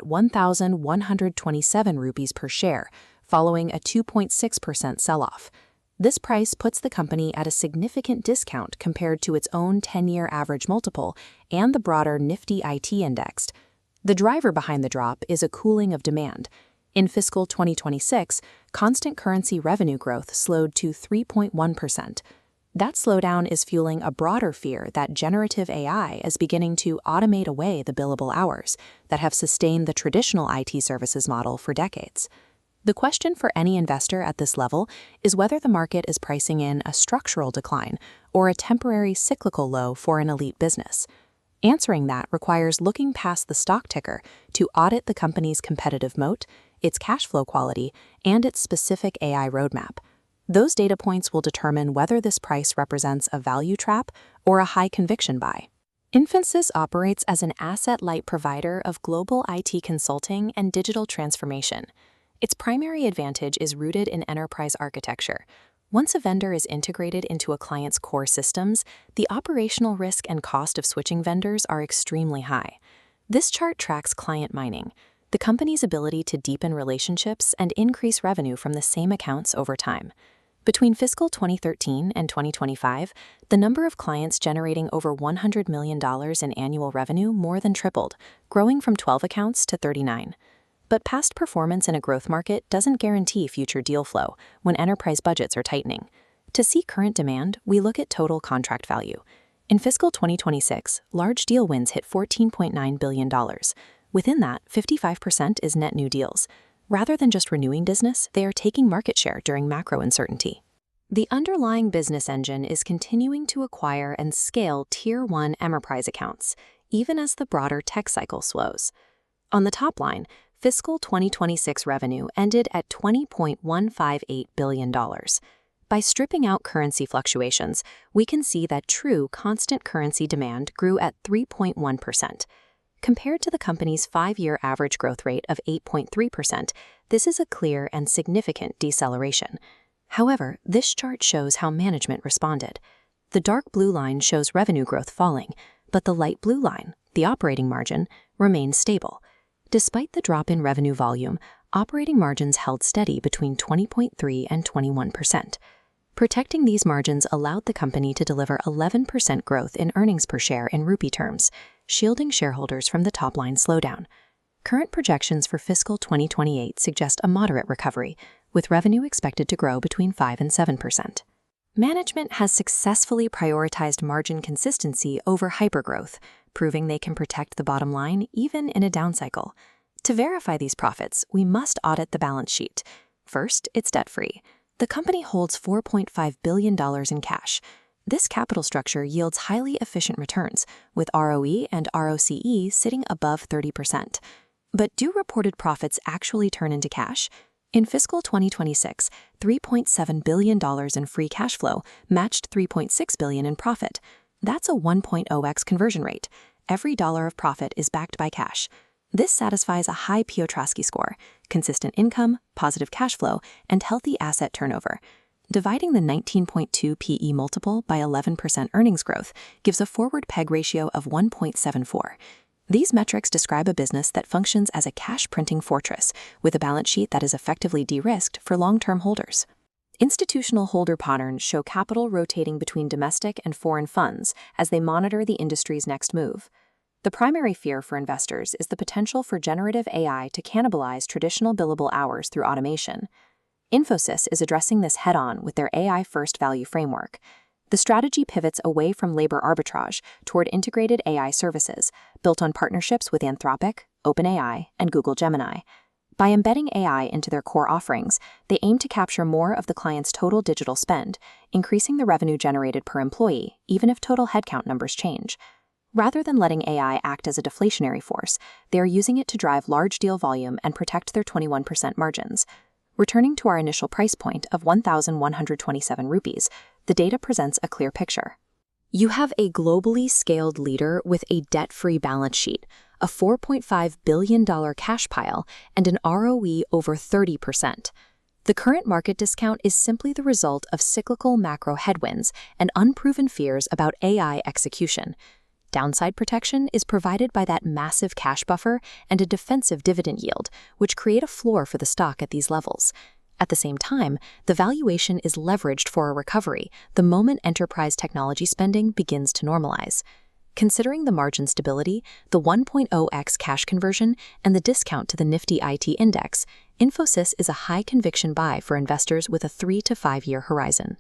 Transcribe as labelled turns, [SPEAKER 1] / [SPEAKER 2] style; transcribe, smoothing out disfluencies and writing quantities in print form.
[SPEAKER 1] at 1,127 rupees per share, following a 2.6% sell-off. This price puts the company at a significant discount compared to its own 10-year average multiple and the broader Nifty IT index. The driver behind the drop is a cooling of demand. In fiscal 2026, constant currency revenue growth slowed to 3.1%. That slowdown is fueling a broader fear that generative AI is beginning to automate away the billable hours that have sustained the traditional IT services model for decades. The question for any investor at this level is whether the market is pricing in a structural decline or a temporary cyclical low for an elite business. Answering that requires looking past the stock ticker to audit the company's competitive moat, its cash flow quality, and its specific AI roadmap. Those data points will determine whether this price represents a value trap or a high-conviction buy. Infosys operates as an asset-light provider of global IT consulting and digital transformation. Its primary advantage is rooted in enterprise architecture. Once a vendor is integrated into a client's core systems, the operational risk and cost of switching vendors are extremely high. This chart tracks client mining, the company's ability to deepen relationships and increase revenue from the same accounts over time. Between fiscal 2013 and 2025, the number of clients generating over $100 million in annual revenue more than tripled, growing from 12 accounts to 39. But past performance in a growth market doesn't guarantee future deal flow when enterprise budgets are tightening. To see current demand, we look at total contract value. In fiscal 2026, large deal wins hit $14.9 billion. Within that, 55% is net new deals. Rather than just renewing business, they are taking market share during macro uncertainty. The underlying business engine is continuing to acquire and scale Tier 1 enterprise accounts, even as the broader tech cycle slows. On the top line, fiscal 2026 revenue ended at $20.158 billion. By stripping out currency fluctuations, we can see that true constant currency demand grew at 3.1%. Compared to the company's 5-year average growth rate of 8.3%, this is a clear and significant deceleration. However, this chart shows how management responded. The dark blue line shows revenue growth falling, but the light blue line, the operating margin, remains stable. Despite the drop in revenue volume, operating margins held steady between 20.3% and 21%. Protecting these margins allowed the company to deliver 11% growth in earnings per share in rupee terms, shielding shareholders from the top-line slowdown. Current projections for fiscal 2028 suggest a moderate recovery, with revenue expected to grow between 5% and 7%. Management has successfully prioritized margin consistency over hypergrowth, proving they can protect the bottom line even in a down cycle. To verify these profits, we must audit the balance sheet. First, it's debt-free. The company holds $4.5 billion in cash. This capital structure yields highly efficient returns, with ROE and ROCE sitting above 30%. But do reported profits actually turn into cash? In fiscal 2026, $3.7 billion in free cash flow matched $3.6 billion in profit. That's a 1.0x conversion rate. Every dollar of profit is backed by cash. This satisfies a high Piotrowski score, consistent income, positive cash flow, and healthy asset turnover. Dividing the 19.2 PE multiple by 11% earnings growth gives a forward PEG ratio of 1.74. These metrics describe a business that functions as a cash-printing fortress, with a balance sheet that is effectively de-risked for long-term holders. Institutional holder patterns show capital rotating between domestic and foreign funds as they monitor the industry's next move. The primary fear for investors is the potential for generative AI to cannibalize traditional billable hours through automation. Infosys is addressing this head-on with their AI-first value framework. The strategy pivots away from labor arbitrage toward integrated AI services, built on partnerships with Anthropic, OpenAI, and Google Gemini. By embedding AI into their core offerings, they aim to capture more of the client's total digital spend, increasing the revenue generated per employee, even if total headcount numbers change. Rather than letting AI act as a deflationary force, they are using it to drive large deal volume and protect their 21% margins. Returning to our initial price point of 1,127 rupees, the data presents a clear picture. You have a globally scaled leader with a debt-free balance sheet, a $4.5 billion cash pile, and an ROE over 30%. The current market discount is simply the result of cyclical macro headwinds and unproven fears about AI execution. Downside protection is provided by that massive cash buffer and a defensive dividend yield, which create a floor for the stock at these levels. At the same time, the valuation is leveraged for a recovery the moment enterprise technology spending begins to normalize. Considering the margin stability, the 1.0x cash conversion, and the discount to the Nifty IT index, Infosys is a high-conviction buy for investors with a 3 to 5 year horizon.